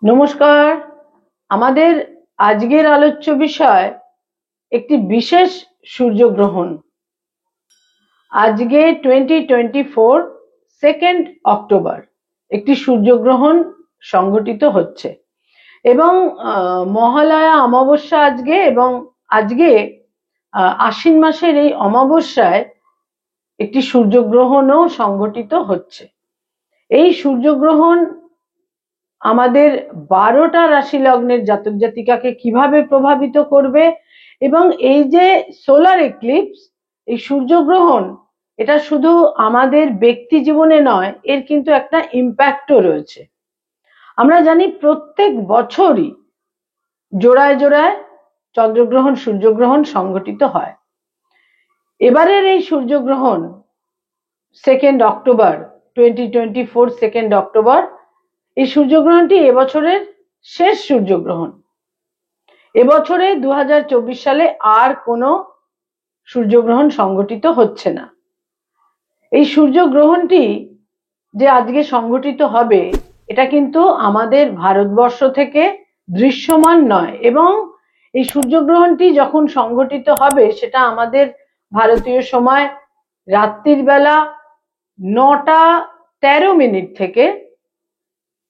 নমস্কার। আমাদের আজকের আলোচ্য বিষয় একটি বিশেষ সূর্যগ্রহণ। আজকে 2024 2 অক্টোবর একটি সূর্যগ্রহণ সংঘটিত হচ্ছে এবং মহালয়া অমাবস্যা আজকে, এবং আজকে আশ্বিন মাসের এই অমাবস্যায় একটি সূর্যগ্রহণও সংঘটিত হচ্ছে। এই সূর্যগ্রহণ আমাদের 12টা রাশি লগ্নের জাতক জাতিকাকে কিভাবে প্রভাবিত করবে, এবং এই যে সোলার এক্লিপস, এই সূর্যগ্রহণ, এটা শুধু আমাদের ব্যক্তি জীবনে নয়, এর কিন্তু একটা ইম্প্যাক্টও রয়েছে। আমরা জানি প্রত্যেক বছরই জোড়ায় জোড়ায় চন্দ্রগ্রহণ সূর্যগ্রহণ সংঘটিত হয়। এবারের এই সূর্যগ্রহণ 2 অক্টোবর 2024 2 অক্টোবর, এই সূর্যগ্রহণটি এবছরের শেষ সূর্যগ্রহণ। এবছরে 2024 সালে আর কোনো সূর্যগ্রহণ সংঘটিত হচ্ছে না। এই সূর্যগ্রহণটি যে আজকে সংঘটিত হবে, এটা কিন্তু আমাদের ভারতবর্ষ থেকে দৃশ্যমান নয়, এবং এই সূর্যগ্রহণটি যখন সংঘটিত হবে সেটা আমাদের ভারতীয় সময় রাত্রির বেলা 9টা 13 মিনিট থেকে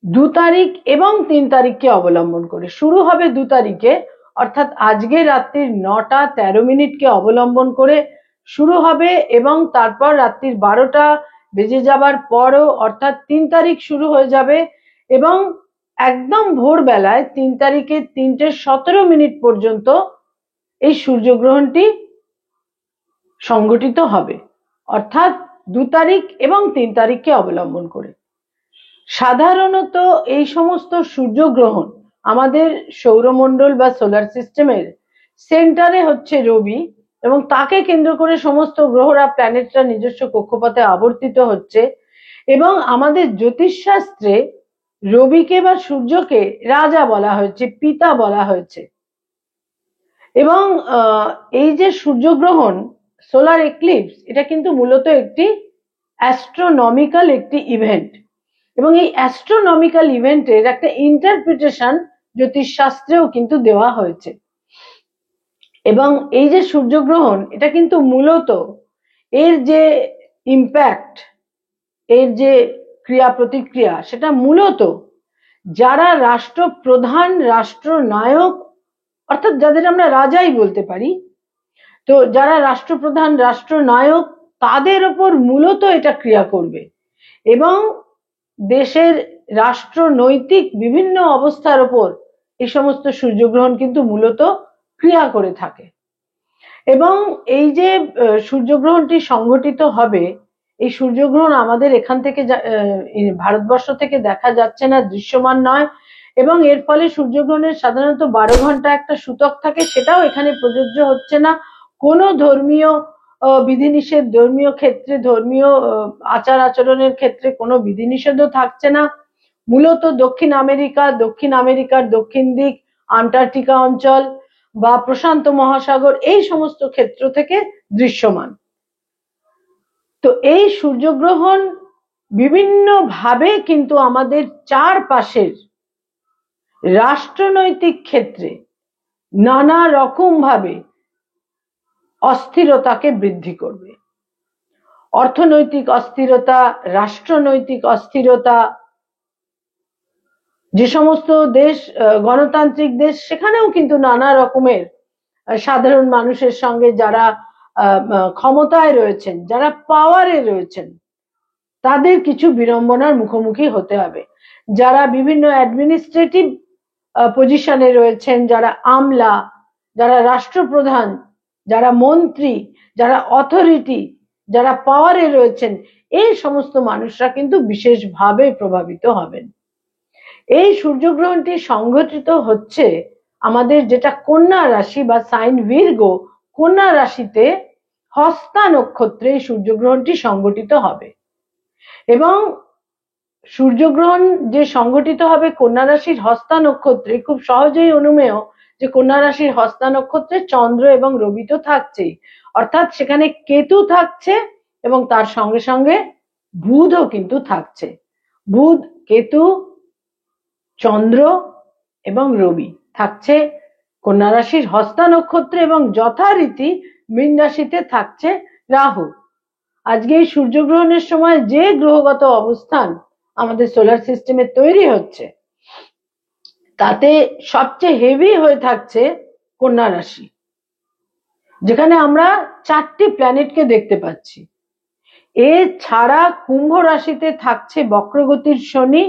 2 তারিখ এবং 3 তারিখকে অবলম্বন করে শুরু হবে। 2 তারিখে, অর্থাৎ আজকে রাত্রির 9টা 13 মিনিটকে অবলম্বন করে শুরু হবে, এবং তারপর রাত্রির 12টা বেজে যাবার পরও অর্থাৎ 3 তারিখ শুরু হয়ে যাবে, এবং একদম ভোরবেলায় 3 তারিখে 3টে 17 মিনিট পর্যন্ত এই সূর্যগ্রহণটি সংঘটিত হবে, অর্থাৎ 2 তারিখ এবং 3 তারিখকে অবলম্বন করে। সাধারণত এই সমস্ত সূর্যগ্রহণ আমাদের সৌরমণ্ডল বা সোলার সিস্টেমের সেন্টারে হচ্ছে রবি, এবং তাকে কেন্দ্র করে সমস্ত গ্রহরা, প্ল্যানেটরা নিজস্ব কক্ষপথে আবর্তিত হচ্ছে, এবং আমাদের জ্যোতিষশাস্ত্রে রবিকে বা সূর্যকে রাজা বলা হয়েছে, পিতা বলা হয়েছে। এবং এই যে সূর্যগ্রহণ, সোলার এক্লিপস, এটা কিন্তু মূলত একটি অ্যাস্ট্রোনমিক্যাল একটি ইভেন্ট, এবং এই অ্যাস্ট্রোনমিক্যাল ইভেন্টের একটা ইন্টারপ্রিটেশন জ্যোতিষশাস্ত্রেও কিন্তু দেওয়া হয়েছে। এবং এই যে সূর্যগ্রহণ, এটা কিন্তু মূলত এর যে ইম্প্যাক্ট, এর যে ক্রিয়া প্রতিক্রিয়া, সেটা মূলত যারা রাষ্ট্রপ্রধান, রাষ্ট্রনায়ক, অর্থাৎ যাদের আমরা রাজাই বলতে পারি, তো যারা রাষ্ট্রপ্রধান, রাষ্ট্রনায়ক, তাদের ওপর মূলত এটা ক্রিয়া করবে, এবং দেশের রাষ্ট্রনৈতিক বিভিন্ন অবস্থার ওপর এই সমস্ত সূর্যগ্রহণ কিন্তু মূলত ক্রিয়া করে থাকে। এবং এই যে সূর্যগ্রহণটি সংঘটিত হবে, এই সূর্যগ্রহণ আমাদের এখান থেকে ভারতবর্ষ থেকে দেখা যাচ্ছে না, দৃশ্যমান নয়, এবং এর ফলে সূর্যগ্রহণের সাধারণত 12 ঘন্টা একটা সূতক থাকে, সেটাও এখানে প্রযোজ্য হচ্ছে না। কোনো ধর্মীয় বিধিনিষেধ, ধর্মীয় ক্ষেত্রে, ধর্মীয় আচার আচরণের ক্ষেত্রে কোনো বিধিনিষেধও থাকছে না। মূলত দক্ষিণ আমেরিকার দক্ষিণ দিক, আন্টার্কটিকা অঞ্চল বা প্রশান্ত মহাসাগর, এই সমস্ত ক্ষেত্র থেকে দৃশ্যমান। তো এই সূর্যগ্রহণ বিভিন্ন ভাবে কিন্তু আমাদের চারপাশের রাষ্ট্রনৈতিক ক্ষেত্রে নানা রকম ভাবে অস্থিরতাকে বৃদ্ধি করবে। অর্থনৈতিক অস্থিরতা, রাষ্ট্রনৈতিক অস্থিরতা, যে সমস্ত দেশ গণতান্ত্রিক দেশ, সেখানেও কিন্তু নানা রকমের সাধারণ মানুষের সঙ্গে যারা ক্ষমতায় রয়েছেন, যারা পাওয়ারে রয়েছেন, তাদের কিছু বিড়ম্বনার মুখোমুখি হতে হবে। যারা বিভিন্ন অ্যাডমিনিস্ট্রেটিভ পজিশনে রয়েছেন, যারা আমলা, যারা রাষ্ট্রপ্রধান, যারা মন্ত্রী, যারা অথরিটি, যারা পাওয়ারে রয়েছেন, এই সমস্ত মানুষরা কিন্তু বিশেষভাবে প্রভাবিত হবেন। এই সূর্যগ্রহণটি সংঘটিত হচ্ছে আমাদের যেটা কন্যা রাশি বা সাইন ভির্গো, কন্যা রাশিতে হস্তা নক্ষত্রে এই সূর্যগ্রহণটি সংঘটিত হবে। এবং সূর্যগ্রহণ যে সংঘটিত হবে কন্যা রাশির হস্তা নক্ষত্রে, খুব সহজেই অনুমেয় যে কন্যা রাশির হস্তা নক্ষত্রে চন্দ্র এবং রবি তো থাকছেই, অর্থাৎ সেখানে কেতু থাকছে, এবং তার সঙ্গে সঙ্গে বুধও কিন্তু থাকছে। বুধ, কেতু চন্দ্র এবং রবি থাকছে কন্যা রাশির হস্তা নক্ষত্রে এবং যথারীতি মীন রাশিতে থাকছে রাহু। আজকে এই সূর্যগ্রহণের সময় যে গ্রহগত অবস্থান আমাদের সোলার সিস্টেমে তৈরি হচ্ছে তাতে সবচেয়ে হেভি হয়ে থাকছে কন্যা রাশি, যেখানে আমরা 4টি প্ল্যানেটকে দেখতে পাচ্ছি। এছাড়া কুম্ভ রাশিতে থাকছে বক্রগতির শনি,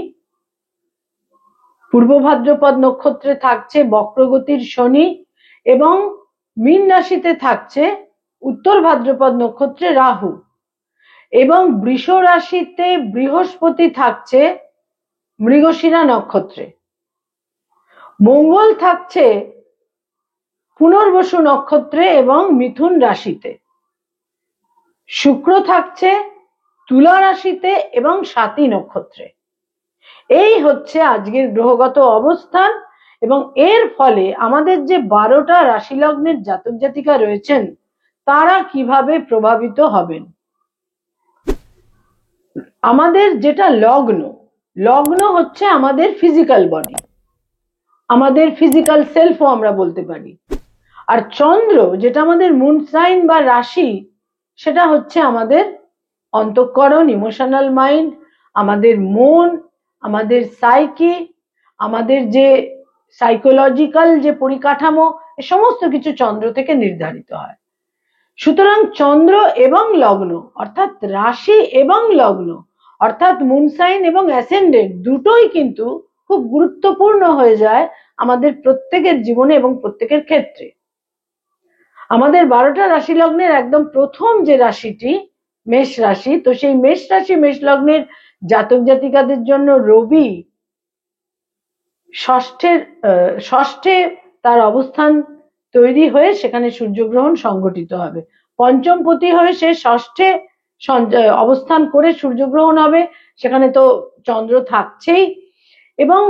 পূর্ব ভাদ্রপদ নক্ষত্রে থাকছে বক্রগতির শনি এবং মীন রাশিতে থাকছে উত্তর ভাদ্রপদ নক্ষত্রে রাহু এবং বৃষ রাশিতে বৃহস্পতি থাকছে মৃগশিরা নক্ষত্রে। মঙ্গল থাকছে পুনর্বসু নক্ষত্রে এবং মিথুন রাশিতে। শুক্র থাকছে তুলা রাশিতে এবং স্বাতী নক্ষত্রে। এই হচ্ছে আজকের গ্রহগত অবস্থান এবং এর ফলে আমাদের যে 12টা রাশি লগ্নের জাতক জাতিকা রয়েছেন তারা কিভাবে প্রভাবিত হবেন। আমাদের যেটা লগ্ন, লগ্ন হচ্ছে আমাদের ফিজিক্যাল বডি, আমাদের ফিজিক্যাল সেলফও আমরা বলতে পারি। আর চন্দ্র যেটা আমাদের মুন সাইন বা রাশি, সেটা হচ্ছে আমাদের অন্তঃকরণ, ইমোশনাল মাইন্ড, আমাদের মন, আমাদের সাইকি, আমাদের যে সাইকোলজিক্যাল যে পরিকাঠামো, এ সমস্ত কিছু চন্দ্র থেকে নির্ধারিত হয়। সুতরাং চন্দ্র এবং লগ্ন অর্থাৎ রাশি এবং লগ্ন অর্থাৎ মুন সাইন এবং অ্যাসেন্ডেন্ট দুটোই কিন্তু খুব গুরুত্বপূর্ণ হয়ে যায় আমাদের প্রত্যেকের জীবনে এবং প্রত্যেকের ক্ষেত্রে। আমাদের 12টা রাশি লগ্নের একদম প্রথম যে রাশিটি মেষ রাশি, তো সেই মেষ রাশি মেষ লগ্নের জাতক জাতিকাদের জন্য রবি ষষ্ঠে তার অবস্থান তৈরি হয়ে সেখানে সূর্যগ্রহণ সংঘটিত হবে। পঞ্চমপতি হয়ে সে ষষ্ঠে অবস্থান করে সূর্যগ্রহণ হবে, সেখানে তো চন্দ্র থাকছেই। এবং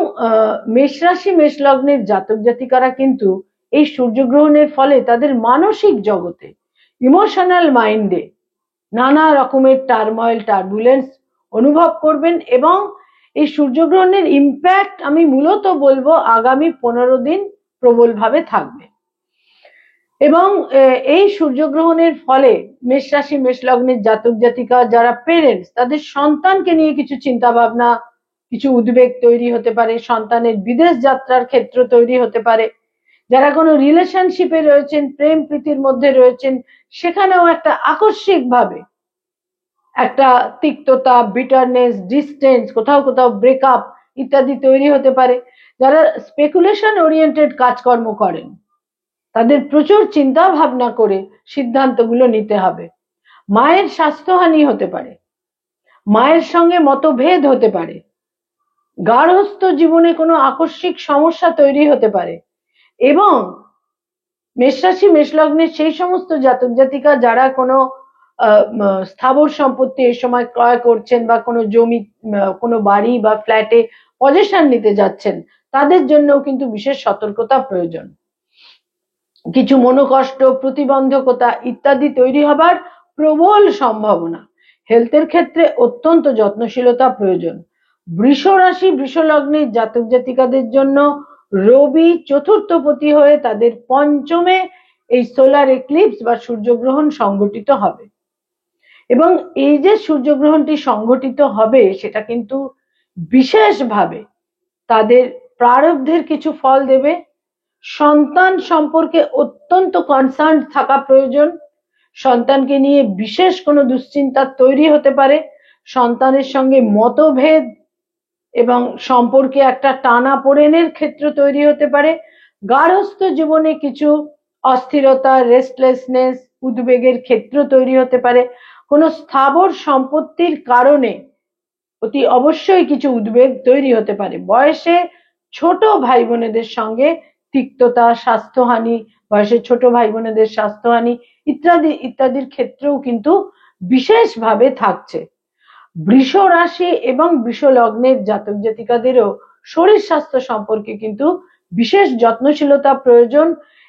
মেষ রাশি মেষ লগ্নের জাতক জাতিকারা কিন্তু এই সূর্যগ্রহণের ফলে তাদের মানসিক জগতে, ইমোশনাল মাইন্ডে নানা রকমের টার্ময়েল, টার্বুলেন্স অনুভব করবেন এবং এই সূর্যগ্রহণের ইম্প্যাক্ট আমি মূলত বলবো আগামী 15 দিন প্রবলভাবে থাকবে। এবং এই সূর্যগ্রহণের ফলে মেষ রাশি মেষ লগ্নের জাতক জাতিকা যারা পেরেন্টস, তাদের সন্তানকে নিয়ে কিছু চিন্তা ভাবনা, কিছু উদ্বেগ তৈরি হতে পারে, সন্তানের বিদেশ যাত্রার ক্ষেত্র তৈরি হতে পারে। যারা কোনো রিলেশনশিপে রয়েছেন, প্রেম প্রীতির মধ্যে রয়েছেন, সেখানেও একটা আকস্মিক ভাবে একটা তিক্ততা, বিটারনেস, ডিস্টেন্স, কোথাও কোথাও ব্রেকআপ ইত্যাদি তৈরি হতে পারে। যারা স্পেকুলেশন ওরিয়েন্টেড কাজকর্ম করেন তাদের প্রচুর চিন্তা ভাবনা করে সিদ্ধান্তগুলো নিতে হবে। মায়ের স্বাস্থ্যহানি হতে পারে, মায়ের সঙ্গে মতভেদ হতে পারে, গার্হস্থ্য জীবনে কোনো আকস্মিক সমস্যা তৈরি হতে পারে। এবং মেষ রাশি মেষ লগ্নের সেই সমস্ত জাতক জাতিকা যারা কোনো স্থাবর সম্পত্তি এই সময় ক্রয় করছেন বা কোনো জমি, কোনো বাড়ি বা ফ্ল্যাটে পজেশন নিতে যাচ্ছেন, তাদের জন্যও কিন্তু বিশেষ সতর্কতা প্রয়োজন। কিছু মনোকষ্ট, প্রতিবন্ধকতা ইত্যাদি তৈরি হবার প্রবল সম্ভাবনা। হেলথের ক্ষেত্রে অত্যন্ত যত্নশীলতা প্রয়োজন। বৃষ রাশি বৃষ লগ্নের জাতক জাতিকাদের জন্য রবি চতুর্থপতি হয়ে তাদের পঞ্চমে এই সোলার এক্লিপস বা সূর্যগ্রহণ সংঘটিত হবে। এবং এই যে সূর্যগ্রহণটি সংঘটিত হবে সেটা কিন্তু বিশেষভাবে তাদের প্রারব্ধের কিছু ফল দেবে। সন্তান সম্পর্কে অত্যন্ত কনসার্ন থাকা প্রয়োজন। সন্তানকে নিয়ে বিশেষ কোনো দুশ্চিন্তা তৈরি হতে পারে, সন্তানের সঙ্গে মতভেদ এবং সম্পর্কে একটা টানাপোড়েনের ক্ষেত্র তৈরি হতে পারে, গার্হস্থ্য জীবনে কিছু অস্থিরতা, রেস্টলেসনেস, উদ্বেগের ক্ষেত্র তৈরি হতে পারে। কোনো স্থাবর সম্পত্তির কারণে অতি অবশ্যই কিছু উদ্বেগ তৈরি হতে পারে। বয়সে ছোট ভাই বোনেদের সঙ্গে তিক্ততা, স্বাস্থ্যহানি, বয়সে ছোট ভাই বোনেদের স্বাস্থ্যহানি ইত্যাদি ইত্যাদির ক্ষেত্রেও কিন্তু বিশেষভাবে থাকছে। বৃষ রাশি এবং বৃষ লগ্নের জাতক জাতিকাদেরও শরীর স্বাস্থ্য সম্পর্কে কিন্তু বিশেষ যত্নশীলতা প্রয়োজন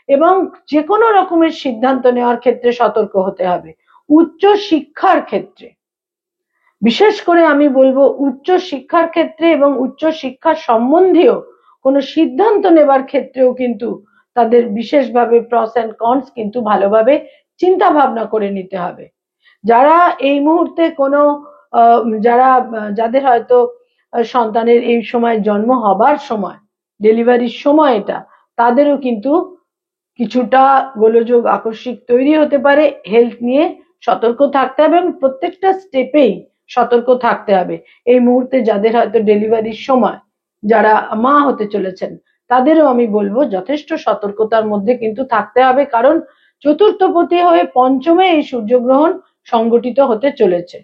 এবং যে কোনো রকমের সিদ্ধান্ত নেওয়ার ক্ষেত্রে সতর্ক হতে হবে। উচ্চ শিক্ষার ক্ষেত্রে বিশেষ করে আমি বলবো উচ্চ শিক্ষার ক্ষেত্রে এবং উচ্চ শিক্ষা সম্বন্ধীয় কোনো সিদ্ধান্ত নেবার ক্ষেত্রেও কিন্তু তাদের বিশেষভাবে প্রস এন্ড কনস কিন্তু ভালোভাবে চিন্তা ভাবনা করে নিতে হবে। যারা এই মুহূর্তে কোনো যাদের হয়তো সন্তানের এই সময় জন্ম হবার সময়, ডেলিভারির সময়, এটা তাদেরও কিন্তু কিছুটা গোলযোগ আকস্মিক তৈরি হতে পারে। হেলথ নিয়ে সতর্ক থাকতে হবে এবং প্রত্যেকটা স্টেপেই সতর্ক থাকতে হবে। এই মুহূর্তে যাদের হয়তো ডেলিভারির সময়, যারা মা হতে চলেছেন, তাদেরও আমি বলবো যথেষ্ট সতর্কতার মধ্যে কিন্তু থাকতে হবে, কারণ চতুর্থপতি হয়ে পঞ্চমে এই সূর্যগ্রহণ সংগঠিত হতে চলেছে।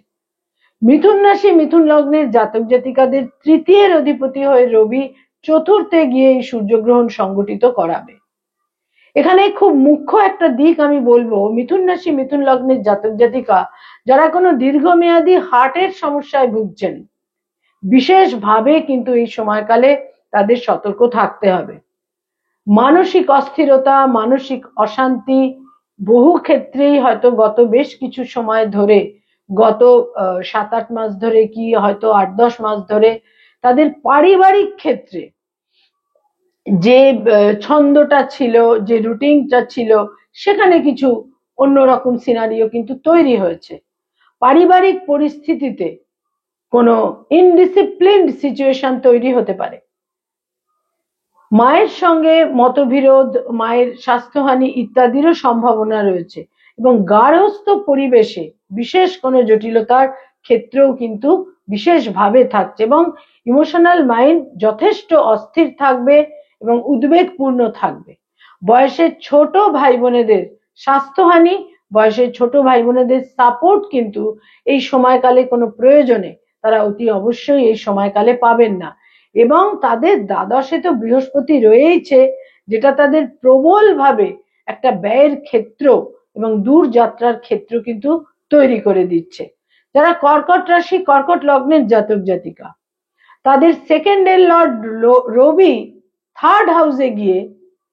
মিথুন রাশি মিথুন লগ্নের জাতক জাতিকাদের তৃতীয়ের অধিপতি হয়ে রবি চতুর্থে গিয়ে এই সূর্যগ্রহণ সংগঠিত করাবে। এখানে খুব মুখ্য একটা দিক আমি বলবো, মিথুন রাশি মিথুন লগ্নের জাতক জাতিকা যারা কোনো দীর্ঘমেয়াদী হার্টের সমস্যায় ভুগছেন, বিশেষভাবে কিন্তু এই সময়কালে তাদের সতর্ক থাকতে হবে। মানসিক অস্থিরতা, মানসিক অশান্তি বহু ক্ষেত্রেই হয়তো গত বেশ কিছু সময় ধরে, গত 7-8 মাস ধরে কি হয়তো 8-10 মাস ধরে তাদের পারিবারিক ক্ষেত্রে যে ছন্দটা ছিল, যে রুটিনটা ছিল, সেখানে কিছু অন্যরকম সিনারিও কিন্তু তৈরি হয়েছে। পারিবারিক পরিস্থিতিতে কোনো ইনডিসিপ্লিনড সিচুয়েশন তৈরি হতে পারে। মায়ের সঙ্গে মতবিরোধ, মায়ের স্বাস্থ্যহানি ইত্যাদিরও সম্ভাবনা রয়েছে এবং গার্হস্থ্য পরিবেশে বিশেষ কোনো জটিলতার ক্ষেত্রেও কিন্তু বিশেষভাবে থাকছে এবং ইমোশনাল মাইন্ড যথেষ্ট অস্থির থাকবে এবং উদ্বেগপূর্ণ থাকবে। বয়সের ছোট ভাই বোনেদের স্বাস্থ্যহানি, বয়সের ছোট ভাই বোনেদের সাপোর্ট কিন্তু এই সময়কালে কোনো প্রয়োজনে তারা অতি অবশ্যই এই সময়কালে পাবেন না। এবং তাদের দ্বাদশে তো বৃহস্পতি রয়েইছে, যেটা তাদের প্রবলভাবে একটা ব্যয়ের ক্ষেত্র এবং দূর যাত্রার ক্ষেত্র কিন্তু তৈরি করে দিচ্ছে। যারা কর্কট রাশি কর্কট লগ্নের জাতক জাতিকা, তাদের সেকেন্ডের লর্ড রবি থার্ড হাউসে গিয়ে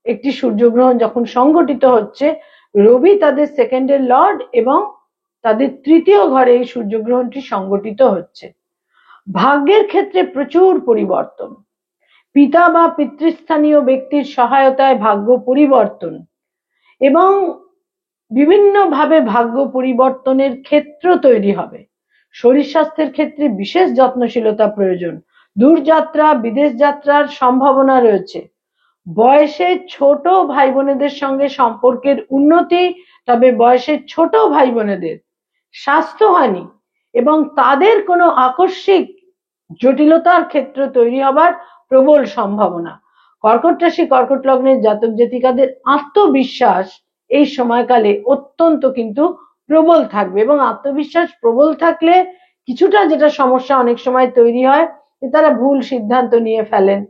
একটি সূর্যগ্রহণ যখন সংগঠিত হচ্ছে, রবি তাদের সেকেন্ডের লর্ড এবং তাদের তৃতীয় ঘরে এই সূর্যগ্রহণটি সংগঠিত হচ্ছে। ভাগ্যের ক্ষেত্রে প্রচুর পরিবর্তন, পিতা বা পিতৃস্থানীয় ব্যক্তির সহায়তায় ভাগ্য পরিবর্তন এবং বিভিন্নভাবে ভাগ্য পরিবর্তনের ক্ষেত্র তৈরি হবে। শরীর স্বাস্থ্যের ক্ষেত্রে বিশেষ যত্নশীলতা প্রয়োজন। দূরযাত্রা, বিদেশ যাত্রার সম্ভাবনা রয়েছে। বয়সে ছোট ভাই বোনেদের সঙ্গে সম্পর্কের উন্নতি, তবে বয়সে ছোট ভাই বোনেদের স্বাস্থ্যহানি এবং তাদের কোনো আকস্মিক জটিলতার ক্ষেত্র তৈরি হবার প্রবল সম্ভাবনা। কর্কট রাশি কর্কট লগ্নের জাতক জাতিকাদের আত্মবিশ্বাস এই সময়কালে অত্যন্ত কিন্তু প্রবল থাকবে এবং আত্মবিশ্বাস প্রবল থাকলে কিছুটা যেটা সমস্যা অনেক সময় তৈরি হয়, যে তারা ভুল সিদ্ধান্ত নিয়ে ফেলেন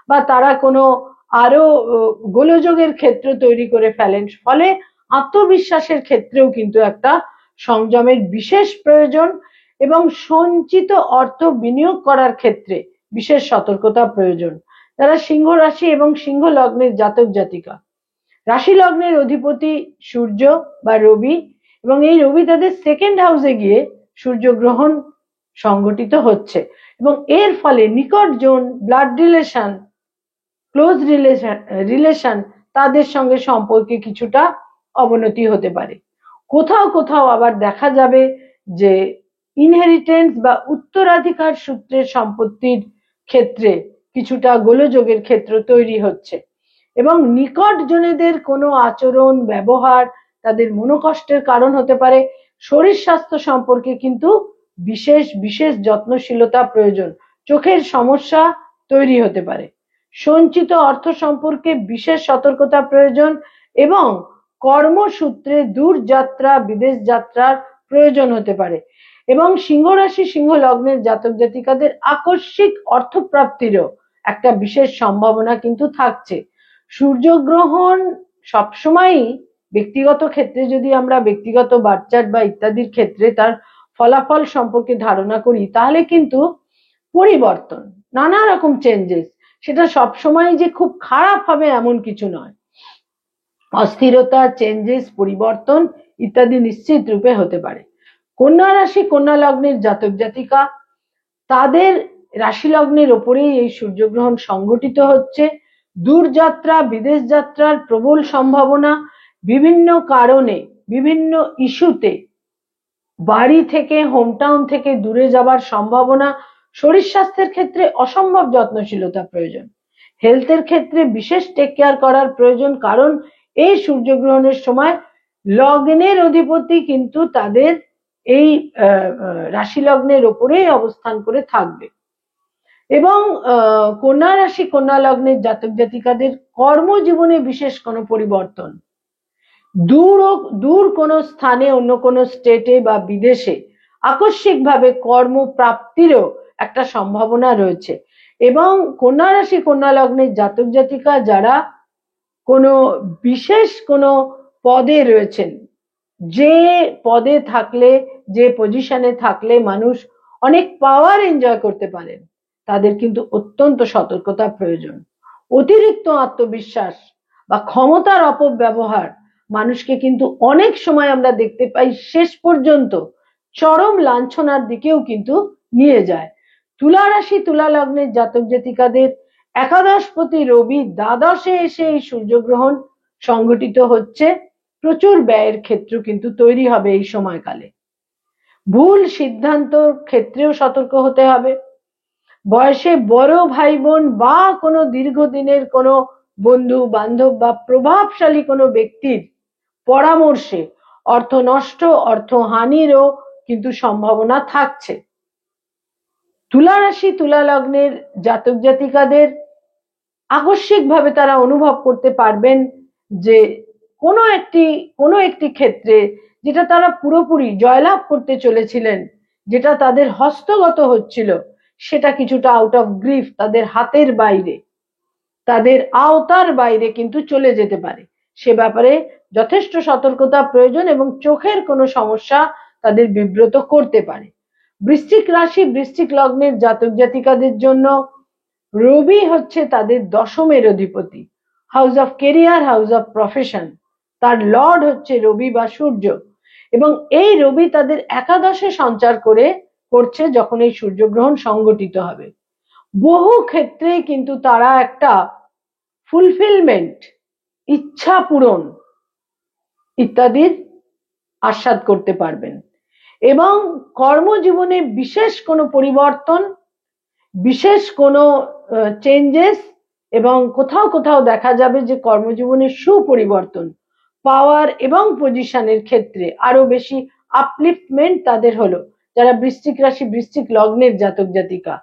বা তারা কোনো আরো গোলযোগের ক্ষেত্র তৈরি করে ফেলেন। ফলে আত্মবিশ্বাসের ক্ষেত্রেও কিন্তু একটা সংযমের বিশেষ প্রয়োজন এবং সঞ্চিত অর্থ বিনিয়োগ করার ক্ষেত্রে বিশেষ সতর্কতা প্রয়োজন। যারা সিংহ রাশি এবং সিংহ লগ্নের জাতক জাতিকা, রাশি লগ্নের অধিপতি সূর্য বা রবি এবং এই রবি তাদের সেকেন্ড হাউসে গিয়ে সূর্যগ্রহণ সংগঠিত হচ্ছে এবং এর ফলে নিকটজন, ব্লাড রিলেশন, ক্লোজ রিলেশন তাদের সঙ্গে সম্পর্কে কিছুটা অবনতি হতে পারে। কোথাও কোথাও আবার দেখা যাবে যে ইনহেরিটেন্স বা উত্তরাধিকার সূত্রের সম্পত্তির ক্ষেত্রে কিছুটা গোলযোগের ক্ষেত্র তৈরি হচ্ছে এবং নিকট জনেদের কোনো আচরণ, ব্যবহার তাদের মনোকষ্টের কারণ হতে পারে। শরীর স্বাস্থ্য সম্পর্কে কিন্তু বিশেষ বিশেষ যত্নশীলতা প্রয়োজন। চোখের সমস্যা তৈরি হতে পারে। সঞ্চিত অর্থ সম্পর্কে বিশেষ সতর্কতা প্রয়োজন এবং কর্মসূত্রে দূর যাত্রা, বিদেশ যাত্রার প্রয়োজন হতে পারে এবং সিংহ রাশি সিংহ লগ্নের জাতক জাতিকাদের আকস্মিক অর্থপ্রাপ্তিরও একটা বিশেষ সম্ভাবনা কিন্তু থাকছে। সূর্যগ্রহণ সবসময়ই ব্যক্তিগত ক্ষেত্রে, যদি আমরা ব্যক্তিগত বাচ্চার বা ইত্যাদির ক্ষেত্রে তার ফলাফল সম্পর্কে ধারণা করি, তাহলে কিন্তু পরিবর্তন, নানা রকম চেঞ্জেস, সেটা সবসময় যে খুব খারাপ হবে এমন কিছু নয়। অস্থিরতা, চেঞ্জেস, পরিবর্তন ইত্যাদি নিশ্চিত রূপে হতে পারে। কন্যা রাশি কন্যা লগ্নের জাতক জাতিকা, তাদের রাশি লগ্নের ওপরেই এই সূর্যগ্রহণ সংগঠিত হচ্ছে। দূরযাত্রা, বিদেশ যাত্রার প্রবল সম্ভাবনা, বিভিন্ন কারণে বিভিন্ন ইস্যুতে বাড়ি থেকে, হোমটাউন থেকে দূরে যাবার সম্ভাবনা। শরীর স্বাস্থ্যের ক্ষেত্রে অসম্ভব যত্নশীলতা প্রয়োজন, হেলথের ক্ষেত্রে বিশেষ টেক কেয়ার করার প্রয়োজন, কারণ এই সূর্যগ্রহণের সময় লগ্নের অধিপতি কিন্তু তাদের এই রাশি লগ্নের ওপরেই অবস্থান করে থাকবে। এবং কন্যা রাশি কন্যা লগ্নের জাতক জাতিকাদের কর্মজীবনে বিশেষ কোনো পরিবর্তন, দূর কোনো স্থানে, অন্য কোনো স্টেটে বা বিদেশে আকস্মিকভাবে কর্মপ্রাপ্তিরও একটা সম্ভাবনা রয়েছে। এবং কন্যা রাশি কন্যা লগ্নের জাতক জাতিকা যারা কোনো বিশেষ কোনো পদে রয়েছেন, যে পদে থাকলে, যে পজিশনে থাকলে মানুষ অনেক পাওয়ার এনজয় করতে পারেন, তাদের কিন্তু অত্যন্ত সতর্কতা প্রয়োজন। অতিরিক্ত আত্মবিশ্বাস বা ক্ষমতার অপব্যবহার মানুষকে কিন্তু অনেক সময় আমরা দেখতে পাই শেষ পর্যন্ত চরম লাঞ্ছনার দিকেও কিন্তু নিয়ে যায়। তুলা রাশি তুলা লগ্নের জাতক জাতিকাদের একাদশপতি রবি দ্বাদশে এসে এই সূর্যগ্রহণ সংঘটিত হচ্ছে। প্রচুর ব্যয়ের ক্ষেত্র কিন্তু তৈরি হবে এই সময়কালে। ভুল সিদ্ধান্তর ক্ষেত্রেও সতর্ক হতে হবে। বয়সে বড় ভাই বোন বা কোনো দীর্ঘদিনের কোনো বন্ধু বান্ধব বা প্রভাবশালী কোনো ব্যক্তির পরামর্শে অর্থ নষ্ট, অর্থ হানিরও কিন্তু সম্ভাবনা থাকছে। তুলা রাশি তুলা লগ্নের জাতক জাতিকাদের আকস্মিকভাবে তারা অনুভব করতে পারবেন যে কোনো একটি ক্ষেত্রে যেটা তারা পুরোপুরি জয়লাভ করতে চলেছিলেন, যেটা তাদের হস্তগত হচ্ছিল, সেটা কিছুটা আউট অফ গ্রিফ, তাদের হাতের বাইরে, তাদের আওতার বাইরে কিন্তু চলে যেতে পারে। সে ব্যাপারে যথেষ্ট সতর্কতা প্রয়োজন এবং চোখের কোনো সমস্যা তাদের বিব্রত করতে পারে। বৃশ্চিক রাশি বৃশ্চিক লগ্নের জাতক জাতিকাদের জন্য রবি হচ্ছে তাদের দশমের অধিপতি, house of carrier, house of profession. তার লর্ড হচ্ছে রবি বা সূর্য, এবং এই রবি তাদের একাদশে সঞ্চার করছে যখন এই সূর্যগ্রহণ সংগঠিত হবে। বহু ক্ষেত্রে কিন্তু তারা একটা ফুলফিলমেন্ট, ইচ্ছা পূরণ ইত্যাদির আস্বাদ করতে পারবেন। এবং কর্মজীবনে বিশেষ কোনো পরিবর্তন, বিশেষ কোনো চেঞ্জেস, এবং কোথাও কোথাও দেখা যাবে যে কর্মজীবনের সুপরিবর্তন, পাওয়ার এবং পজিশনের ক্ষেত্রে আরো বেশি আপলিফটমেন্ট তাদের হলো। যারা বৃশ্চিক রাশি বৃশ্চিক লগ্নের জাতক জাতিকা,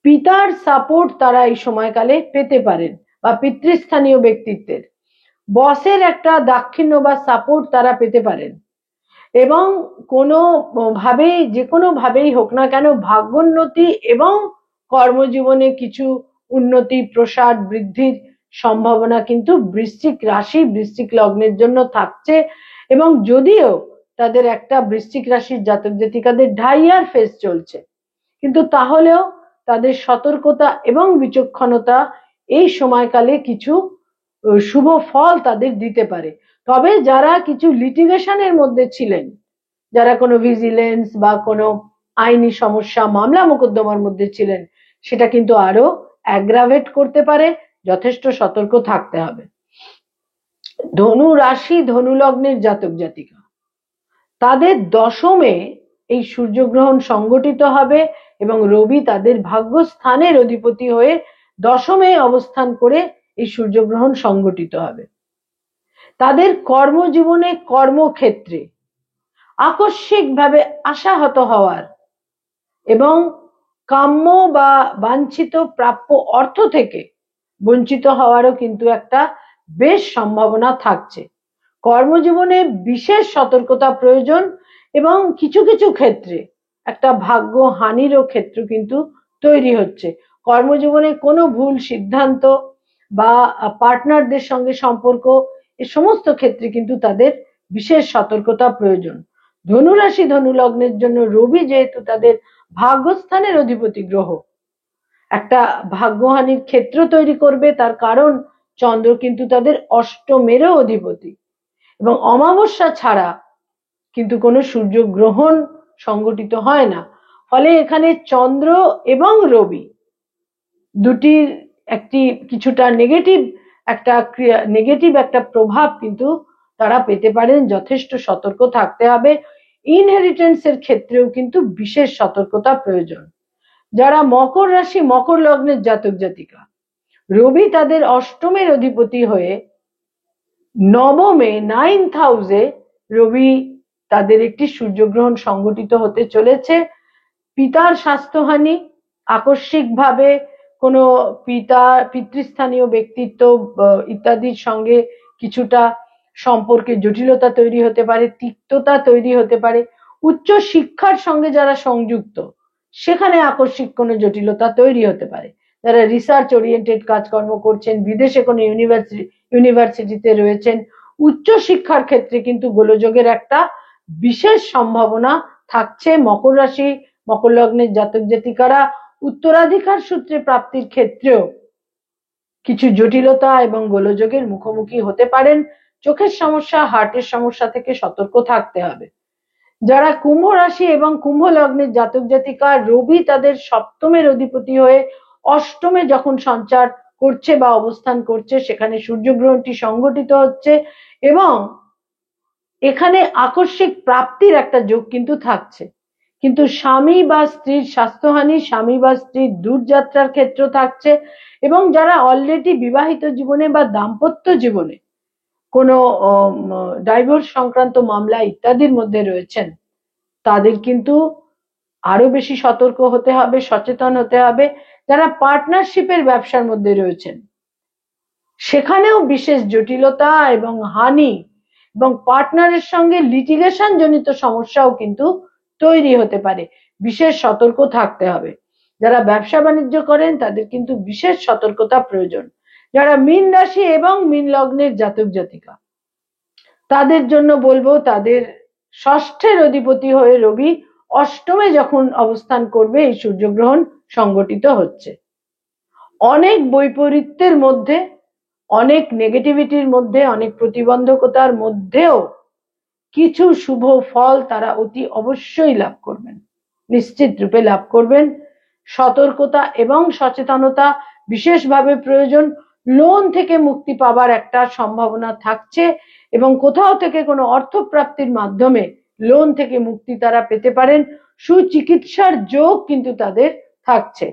পিতার সাপোর্ট তারা এই সময়কালে পেতে পারেন, বা পিতৃস্থানীয় ব্যক্তিত্বের, বসের একটা দাক্ষিণ্য বা সাপোর্ট তারা পেতে পারেন। এবং কোনো ভাবেই, যে কোনো ভাবেই হোক না কেন, ভাগ্যোন্নতি এবং কর্মজীবনে কিছু উন্নতি, প্রসার, বৃদ্ধির সম্ভাবনা কিন্তু বৃশ্চিক রাশি বৃশ্চিক লগ্নের জন্য থাকছে। এবং যদিও তাদের একটা বৃশ্চিক রাশির জাতক জাতিকাদের ঢাইয়ার ফেজ চলছে, কিন্তু তাহলেও তাদের সতর্কতা এবং বিচক্ষণতা এই সময়কালে কিছু শুভ ফল তাদের দিতে পারে। তবে যারা কিছু লিটিগেশনের মধ্যে ছিলেন, যারা কোনো ভিজিলেন্স বা কোনো আইনি সমস্যা, মামলা মোকদ্দমার মধ্যে ছিলেন, সেটা কিন্তু আরো অ্যাগ্রাভেট করতে পারে, যথেষ্ট সতর্ক থাকতে হবে। ধনু রাশি ধনু লগ্নের জাতক জাতিকা, তাদের দশমে এই সূর্যগ্রহণ সংগঠিত হবে এবং রবি তাদের ভাগ্যস্থানের অধিপতি হয়ে দশমে অবস্থান করে এই সূর্যগ্রহণ সংগঠিত হবে। তাদের কর্মজীবনে, কর্মক্ষেত্রে আকস্মিকভাবে আশাহত হওয়ার এবং কাম্য বা বাঞ্ছিত প্রাপ্য অর্থ থেকে বঞ্চিত হওয়ারও কিন্তু একটা বেশ সম্ভাবনা থাকছে। কর্মজীবনে বিশেষ সতর্কতা প্রয়োজন, এবং কিছু কিছু ক্ষেত্রে একটা ভাগ্য হানিরও ক্ষেত্র কিন্তু তৈরি হচ্ছে। কর্মজীবনে কোনো ভুল সিদ্ধান্ত বা পার্টনারদের সঙ্গে সম্পর্ক, এ সমস্ত ক্ষেত্রে কিন্তু তাদের বিশেষ সতর্কতা প্রয়োজন। ধনুরাশি ধনু লগ্নের জন্য রবি যেহেতু তাদের ভাগ্যস্থানের অধিপতি গ্রহ, একটা ভাগ্যহানির ক্ষেত্র তৈরি করবে। তার কারণ চন্দ্র কিন্তু তাদের অষ্টমেরও অধিপতি, এবং অমাবস্যা ছাড়া কিন্তু কোনো সূর্যগ্রহণ সংগঠিত হয় না। ফলে এখানে চন্দ্র এবং রবি দুটির একটি কিছুটা নেগেটিভ একটা প্রভাব কিন্তু তারা পেতে পারেন। যথেষ্ট সতর্ক থাকতে হবে। ইনহেরিটেন্সের ক্ষেত্রেও কিন্তু বিশেষ সতর্কতা প্রয়োজন। যারা মকর রাশি মকর লগ্নের জাতক জাতিকা, রবি তাদের অষ্টমের অধিপতি হয়ে নবমে 9th হাউসে রবি তাদের একটি সূর্যগ্রহণ সংগঠিত হতে চলেছে। পিতার স্বাস্থ্যহানি, আকস্মিকভাবে কোনো পিতৃস্থানীয় ব্যক্তিত্ব ইত্যাদির সঙ্গে কিছুটা সম্পর্কে জটিলতা তৈরি হতে পারে, তিক্ততা তৈরি হতে পারে। উচ্চ শিক্ষার সঙ্গে যারা সংযুক্ত সেখানে আকস্মিক কোনো জটিলতা তৈরি হতে পারে। যারা রিসার্চ ওরিয়েন্টেড কাজকর্ম করছেন, বিদেশে কোনো ইউনিভার্সিটিতে রয়েছেন, উচ্চ শিক্ষার ক্ষেত্রে কিন্তু গোলযোগের একটা বিশেষ সম্ভাবনা থাকছে। মকর রাশি মকর লগ্নের জাতক জাতিকারা উত্তরাধিকার সূত্রে প্রাপ্তির ক্ষেত্রেও কিছু জটিলতা এবং গোলযোগের মুখোমুখি হতে পারেন। চোখের সমস্যা, হার্টের সমস্যা থেকে সতর্ক থাকতে হবে। যারা কুম্ভ রাশি এবং কুম্ভ লগ্নের জাতক জাতিকা, রবি তাদের সপ্তমের অধিপতি হয়ে অষ্টমে যখন সঞ্চার করছে বা অবস্থান করছে, সেখানে সূর্যগ্রহণটি সংঘটিত হচ্ছে এবং এখানে আকস্মিক প্রাপ্তির একটা যোগ কিন্তু থাকছে। কিন্তু স্বামী বা স্ত্রীর স্বাস্থ্যহানি, স্বামী বা স্ত্রীর দূরযাত্রার ক্ষেত্র থাকছে। এবং যারা অলরেডি বিবাহিত জীবনে বা দাম্পত্য জীবনে কোনো ডাইভোর্স সংক্রান্ত মামলা ইত্যাদির মধ্যে রয়েছেন, তাদের কিন্তু আরো বেশি সতর্ক হতে হবে, সচেতন হতে হবে। যারা পার্টনারশিপের ব্যবসার মধ্যে রয়েছেন, সেখানেও বিশেষ জটিলতা এবং হানি এবং পার্টনারের সঙ্গে লিটিগেশন জনিত সমস্যাও কিন্তু তৈরি হতে পারে। বিশেষ সতর্ক থাকতে হবে। যারা ব্যবসা বাণিজ্য করেন তাদের কিন্তু বিশেষ সতর্কতা প্রয়োজন। যারা মীন রাশি এবং মীন লগ্নের জাতক জাতিকা, তাদের জন্য বলবো, তাদের ষষ্ঠের অধিপতি হয়ে রবি অষ্টমে যখন অবস্থান করবে, এই সূর্যগ্রহণ সংগঠিত হচ্ছে। অনেক বৈপরীত্যের মধ্যে, অনেক নেগেটিভিটির মধ্যে, অনেক প্রতিবন্ধকতার মধ্যেও কিছু শুভ ফল তারা অতি অবশ্যই লাভ করবেন, নিশ্চিত রূপে লাভ করবেন। সতর্কতা এবং সচেতনতা বিশেষভাবে প্রয়োজন। লোন থেকে মুক্তি পাবার একটা সম্ভাবনা থাকছে এবং কোথাও থেকে কোনো অর্থপ্রাপ্তির মাধ্যমে লোন থেকে মুক্তি তারা পেতে পারেন। সুচিকিৎসার যোগ কিন্তু তাদের থাকছে।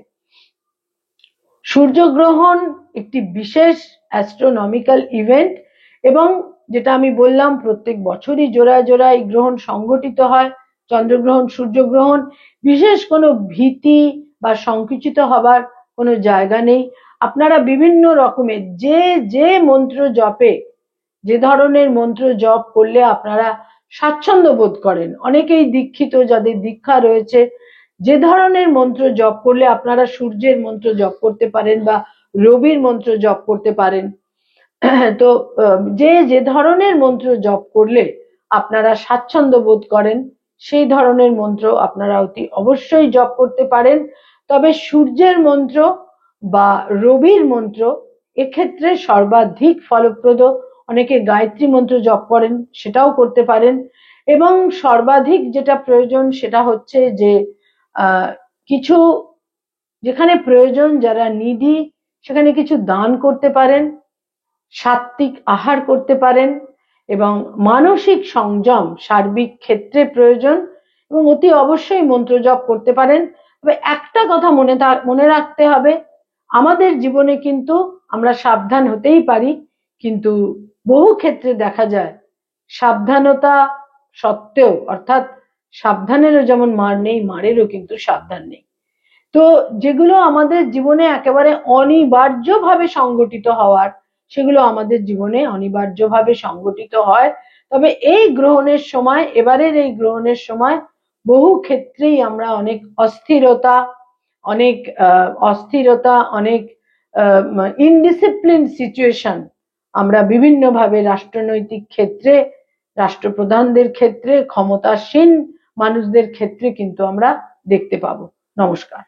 সূর্যগ্রহণ একটি বিশেষ অ্যাস্ট্রোনমিক্যাল ইভেন্ট এবং যেটা আমি বললাম, প্রত্যেক বছরই জোড়ায় জোড়ায় গ্রহণ সংঘটিত হয়। চন্দ্রগ্রহণ, সূর্যগ্রহণ, বিশেষ কোনো ভীতি বা সংকুচিত হবার কোনো জায়গা নেই। আপনারা বিভিন্ন রকমের যে মন্ত্র জপে, যে ধরনের মন্ত্র জপ করলে আপনারা স্বাচ্ছন্দ্য বোধ করেন, অনেকেই দীক্ষিত, যাদের দীক্ষা রয়েছে, যে ধরনের মন্ত্র জপ করলে আপনারা সূর্যের মন্ত্র জপ করতে পারেন বা রবির মন্ত্র জপ করতে পারেন, তো যে ধরনের মন্ত্র জপ করলে আপনারা স্বাচ্ছন্দ্য বোধ করেন, সেই ধরনের মন্ত্র আপনারা অতি অবশ্যই জপ করতে পারেন। তবে সূর্যের মন্ত্র বা রবির মন্ত্র এক্ষেত্রে সর্বাধিক ফলপ্রদ। অনেকে গায়ত্রী মন্ত্র জপ করেন, সেটাও করতে পারেন। এবং সর্বাধিক যেটা প্রয়োজন সেটা হচ্ছে যে কিছু যেখানে প্রয়োজন, যারা নিডি, সেখানে কিছু দান করতে পারেন, সাত্ত্বিক আহার করতে পারেন এবং মানসিক সংযম সার্বিক ক্ষেত্রে প্রয়োজন এবং অতি অবশ্যই মন্ত্র জপ করতে পারেন। তবে একটা কথা মনে রাখতে হবে, আমাদের জীবনে কিন্তু আমরা সাবধান হতেই পারি, কিন্তু বহু ক্ষেত্রে দেখা যায় সাবধানতা সত্ত্বেও, অর্থাৎ সাবধানেরও যেমন মার নেই, মারেরও কিন্তু সাবধান নেই। তো যেগুলো আমাদের জীবনে একেবারে অনিবার্যভাবে সংগঠিত হওয়ার, সেগুলো আমাদের জীবনে অনিবার্যভাবে সংগঠিত হয়। তবে এই গ্রহণের সময়, এবারের এই গ্রহণের সময় বহু ক্ষেত্রেই আমরা অনেক অস্থিরতা, অনেক ইনডিসিপ্লিন সিচুয়েশন আমরা বিভিন্নভাবে রাষ্ট্রনৈতিক ক্ষেত্রে, রাষ্ট্রপ্রধানদের ক্ষেত্রে, ক্ষমতাসীন মানুষদের ক্ষেত্রে কিন্তু আমরা দেখতে পাবো। নমস্কার।